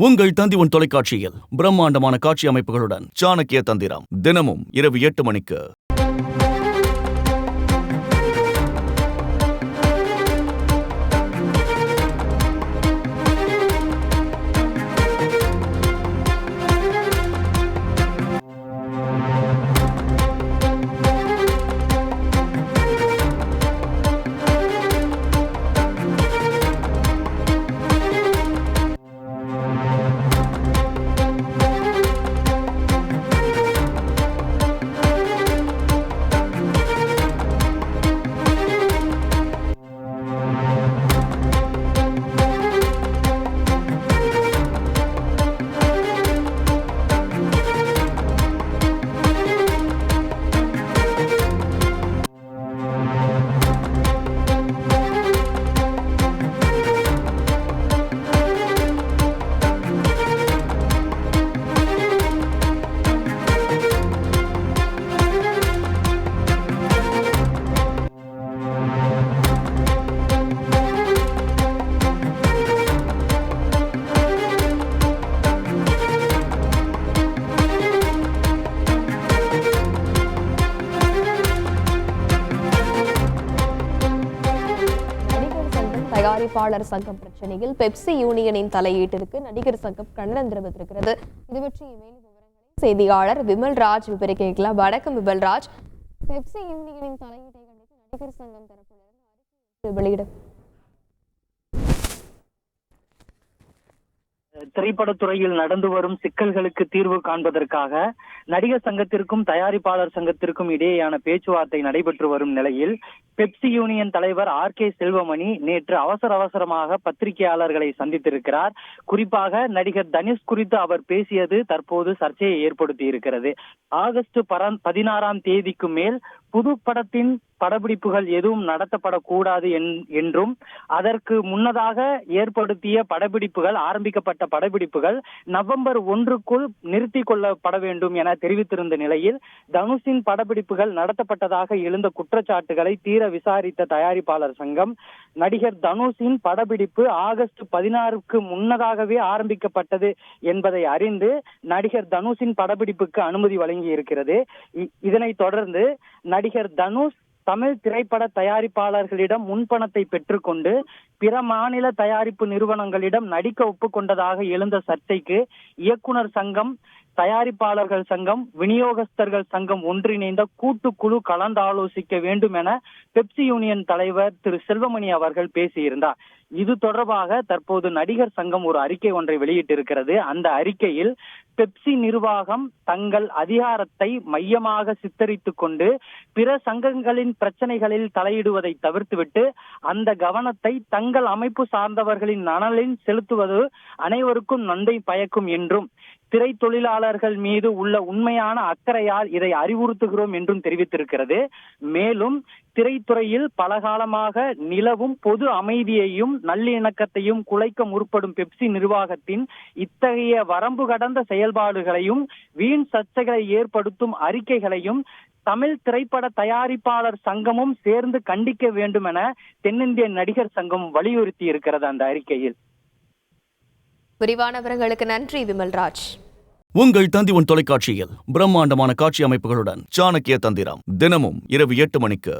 உங்கள் தந்தி தொலைக்காட்சியில் பிரம்மாண்டமான காட்சி அமைப்புகளுடன் சாணக்கிய தந்திரம் தினமும் இரவு 8 மணிக்கு. தயாரிப்பாளர் சங்கம் பிரச்சனையில் பெப்சி யூனியனின் தலையீட்டிற்கு நடிகர் சங்கம் கண்டனம் தெரிவித்திருக்கிறது. இது பற்றி மேலும் விவரங்களை செய்தியாளர் விமல்ராஜ் விவரிக்கலாம். வணக்கம் விமல்ராஜ். பெப்சி யூனியனின் தலையீட்டை கண்டித்து நடிகர் சங்கம் தரப்பிலிருந்து வெளியிட திரைப்படத்துறையில் நடந்து வரும் சிக்கல்களுக்கு தீர்வு காண்பதற்காக நடிகர் சங்கத்திற்கும் தயாரிப்பாளர் சங்கத்திற்கும் இடையேயான பேச்சுவார்த்தை நடைபெற்று வரும் நிலையில் பெப்சி யூனியன் தலைவர் R.K. செல்வமணி நேற்று அவசரமாக பத்திரிகையாளர்களை சந்தித்திருக்கிறார். குறிப்பாக நடிகர் தனுஷ் குறித்து அவர் பேசியது தற்போது சர்ச்சையை ஏற்படுத்தி இருக்கிறது. ஆகஸ்ட் 16ஆம் தேதிக்கு மேல் புது படத்தின் படப்பிடிப்புகள் எதுவும் நடத்தப்படக்கூடாது என்றும் அதற்கு முன்னதாக ஏற்படுத்திய படப்பிடிப்புகள் ஆரம்பிக்கப்பட்ட படப்பிடிப்புகள் நவம்பர் 1க்குள் நிறுத்தி கொள்ளப்பட வேண்டும் என தெரிவித்திருந்த நிலையில் தனுஷின் படப்பிடிப்புகள் நடத்தப்பட்டதாக எழுந்த குற்றச்சாட்டுகளை தீர விசாரித்த தயாரிப்பாளர் சங்கம் நடிகர் தனுஷின் படப்பிடிப்பு ஆகஸ்ட் 16க்கு முன்னதாகவே ஆரம்பிக்கப்பட்டது என்பதை அறிந்து நடிகர் தனுஷின் படப்பிடிப்புக்கு அனுமதி வழங்கி இருக்கிறது. இதனைத் தொடர்ந்து நடிகர் தனுஷ் தமிழ் திரைப்பட தயாரிப்பாளர்களிடம் முன்பணத்தை பெற்றுக்கொண்டு பிற மாநில தயாரிப்பு நிறுவனங்களிடம் நடிக்க ஒப்புக்கொண்டதாக எழுந்த சர்ச்சைக்கு இயக்குனர் சங்கம், தயாரிப்பாளர்கள் சங்கம், விநியோகஸ்தர்கள் சங்கம் ஒன்றிணைந்த கூட்டுக்குழு கலந்தாலோசிக்க வேண்டும் என பெப்சி யூனியன் தலைவர் திரு செல்வமணி அவர்கள் பேசியிருந்தார். இது தொடர்பாக தற்போது நடிகர் சங்கம் ஒரு அறிக்கை ஒன்றை வெளியிட்டிருக்கிறது. அந்த அறிக்கையில் பெப்சி நிர்வாகம் தங்கள் அதிகாரத்தை மையமாக சித்தரித்துக் கொண்டு பிற சங்கங்களின் பிரச்சனைகளில் தலையிடுவதை தவிர்த்துவிட்டு அந்த கவனத்தை தங்கள் அமைப்பு சார்ந்தவர்களின் நலனில் செலுத்துவது அனைவருக்கும் நன்மை பயக்கும் என்றும் திரை தொழிலாளர்கள் மீது உள்ள உண்மையான அக்கறையால் இதை அறிவுறுத்துகிறோம் என்றும் தெரிவித்திருக்கிறது. மேலும் திரைத்துறையில் பலகாலமாக நிலவும் பொது அமைதியையும் நல்லிணக்கத்தையும் குலைக்க முற்படும் பெப்சி நிர்வாகத்தின் இத்தகைய வரம்பு கடந்த செயல்பாடுகளையும் வீண் சர்ச்சைகளை ஏற்படுத்தும் அறிக்கைகளையும் தமிழ் திரைப்பட தயாரிப்பாளர் சங்கமும் சேர்ந்து கண்டிக்க வேண்டும் என தென்னிந்திய நடிகர் சங்கம் வலியுறுத்தி இருக்கிறது அந்த அறிக்கையில். விரிவான விவரங்களுக்கு நன்றி விமல்ராஜ். உங்கள் தந்தி தொலைக்காட்சியில் பிரம்மாண்டமான காட்சி அமைப்புகளுடன் சாணக்கிய தந்திரம் தினமும் இரவு 8 மணிக்கு.